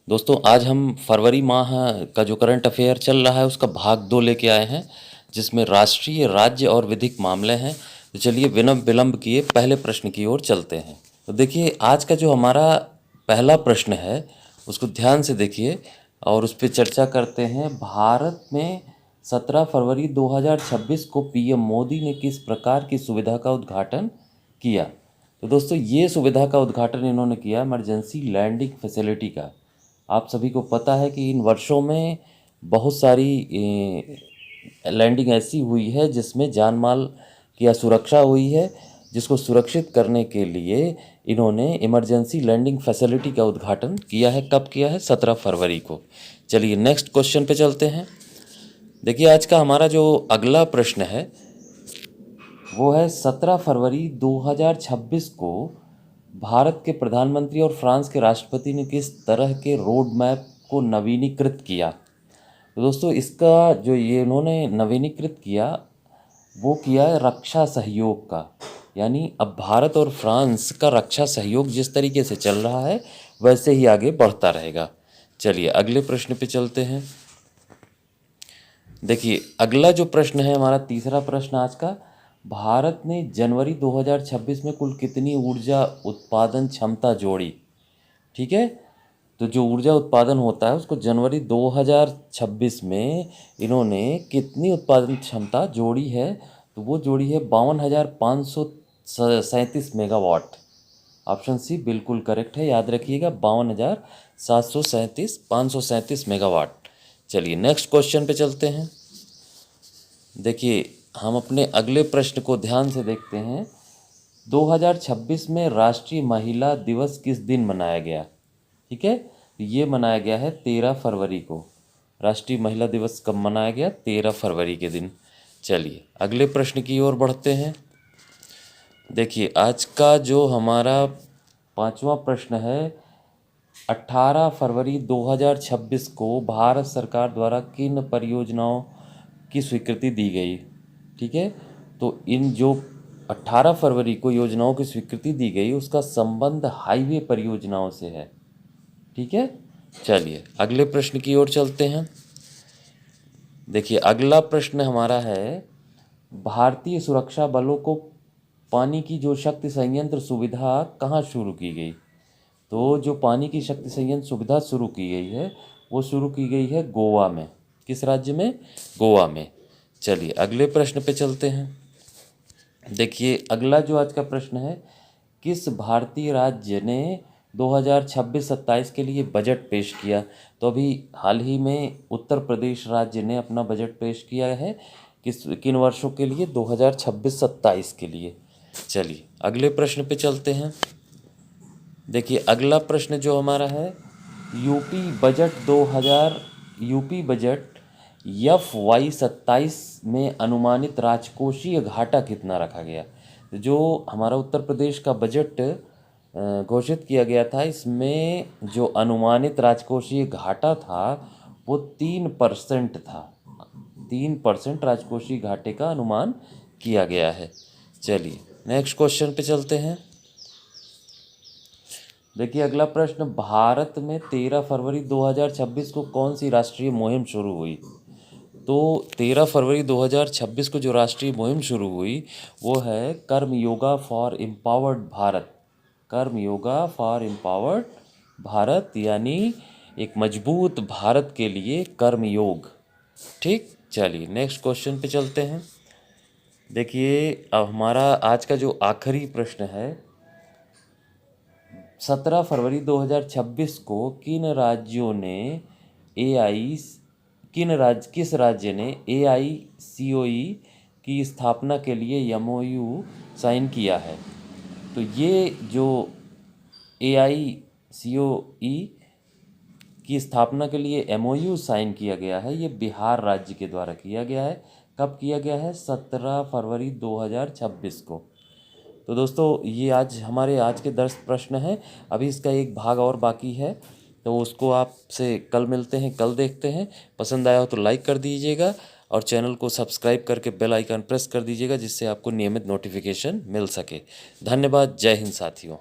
दोस्तों आज हम फरवरी माह का जो करंट अफेयर चल रहा है उसका भाग 2 लेके आए हैं, जिसमें राष्ट्रीय, राज्य और विधिक मामले हैं। तो चलिए बिना विलंब किए पहले प्रश्न की ओर चलते हैं। तो देखिए आज का जो हमारा पहला प्रश्न है उसको ध्यान से देखिए और उस पर चर्चा करते हैं। भारत में 17 फरवरी 2026 को पीएम मोदी ने किस प्रकार की सुविधा का उद्घाटन किया? तो दोस्तों ये सुविधा का उद्घाटन इन्होंने किया इमरजेंसी लैंडिंग फैसिलिटी का। आप सभी को पता है कि इन वर्षों में बहुत सारी लैंडिंग ऐसी हुई है जिसमें जान माल की असुरक्षा हुई है, जिसको सुरक्षित करने के लिए इन्होंने इमरजेंसी लैंडिंग फैसिलिटी का उद्घाटन किया है। कब किया है? 17 फरवरी को। चलिए नेक्स्ट क्वेश्चन पे चलते हैं। देखिए आज का हमारा जो अगला प्रश्न है वो है 17 फरवरी 2026 को भारत के प्रधानमंत्री और फ्रांस के राष्ट्रपति ने किस तरह के रोड मैप को नवीनीकृत किया? तो दोस्तों इसका जो ये इन्होंने नवीनीकृत किया वो किया है रक्षा सहयोग का। यानी अब भारत और फ्रांस का रक्षा सहयोग जिस तरीके से चल रहा है वैसे ही आगे बढ़ता रहेगा। चलिए अगले प्रश्न पे चलते हैं। देखिए अगला जो प्रश्न है हमारा तीसरा प्रश्न आज का, भारत ने जनवरी 2026 में कुल कितनी ऊर्जा उत्पादन क्षमता जोड़ी? ठीक है, तो जो ऊर्जा उत्पादन होता है उसको जनवरी 2026 में इन्होंने कितनी उत्पादन क्षमता जोड़ी है? तो वो जोड़ी है 52,537 मेगावाट। ऑप्शन सी बिल्कुल करेक्ट है, याद रखिएगा 52,537 मेगावाट। चलिए नेक्स्ट क्वेश्चन पे चलते हैं। देखिए हम अपने अगले प्रश्न को ध्यान से देखते हैं। 2026 में राष्ट्रीय महिला दिवस किस दिन मनाया गया? ठीक है, ये मनाया गया है 13 फरवरी को। राष्ट्रीय महिला दिवस कब मनाया गया? 13 फरवरी के दिन। चलिए अगले प्रश्न की ओर बढ़ते हैं। देखिए आज का जो हमारा पांचवा प्रश्न है, 18 फरवरी 2026 को भारत सरकार द्वारा किन परियोजनाओं की स्वीकृति दी गई? ठीक है, तो इन जो 18 फरवरी को योजनाओं की स्वीकृति दी गई उसका संबंध हाईवे परियोजनाओं से है। ठीक है, चलिए अगले प्रश्न की ओर चलते हैं। देखिए अगला प्रश्न हमारा है, भारतीय सुरक्षा बलों को पानी की जो शक्ति संयंत्र सुविधा कहाँ शुरू की गई? तो जो पानी की शक्ति संयंत्र सुविधा शुरू की गई है वो शुरू की गई है गोवा में। किस राज्य में? गोवा में। चलिए अगले प्रश्न पे चलते हैं। देखिए अगला जो आज का प्रश्न है, किस भारतीय राज्य ने 2026-27 के लिए बजट पेश किया? तो अभी हाल ही में उत्तर प्रदेश राज्य ने अपना बजट पेश किया है। किन वर्षों के लिए? 2026-27 के लिए। चलिए अगले प्रश्न पे चलते हैं। देखिए अगला प्रश्न जो हमारा है, यूपी बजट FY27 में अनुमानित राजकोषीय घाटा कितना रखा गया? जो हमारा उत्तर प्रदेश का बजट घोषित किया गया था, इसमें जो अनुमानित राजकोषीय घाटा था वो 3% था। 3% राजकोषीय घाटे का अनुमान किया गया है। चलिए नेक्स्ट क्वेश्चन पे चलते हैं। देखिए अगला प्रश्न, भारत में 13 फरवरी 2026 को कौन सी राष्ट्रीय मुहिम शुरू हुई? तो 13 फरवरी 2026 को जो राष्ट्रीय मुहिम शुरू हुई वो है कर्म योगा फॉर एम्पावर्ड भारत। कर्म योगा फॉर एम्पावर्ड भारत, यानी एक मजबूत भारत के लिए कर्म योग। ठीक, चलिए नेक्स्ट क्वेश्चन पे चलते हैं। देखिए अब हमारा आज का जो आखिरी प्रश्न है, 17 फरवरी 2026 को किस राज्य ने AICOE की स्थापना के लिए MOU साइन किया है? तो ये जो AICOE की स्थापना के लिए MOU साइन किया गया है ये बिहार राज्य के द्वारा किया गया है। कब किया गया है? 17 फरवरी 2026 को। तो दोस्तों ये आज के 10 प्रश्न हैं। अभी इसका एक भाग और बाकी है, तो उसको आपसे कल मिलते हैं, कल देखते हैं। पसंद आया हो तो लाइक कर दीजिएगा और चैनल को सब्सक्राइब करके बेल आइकन प्रेस कर दीजिएगा, जिससे आपको नियमित नोटिफिकेशन मिल सके। धन्यवाद। जय हिंद साथियों।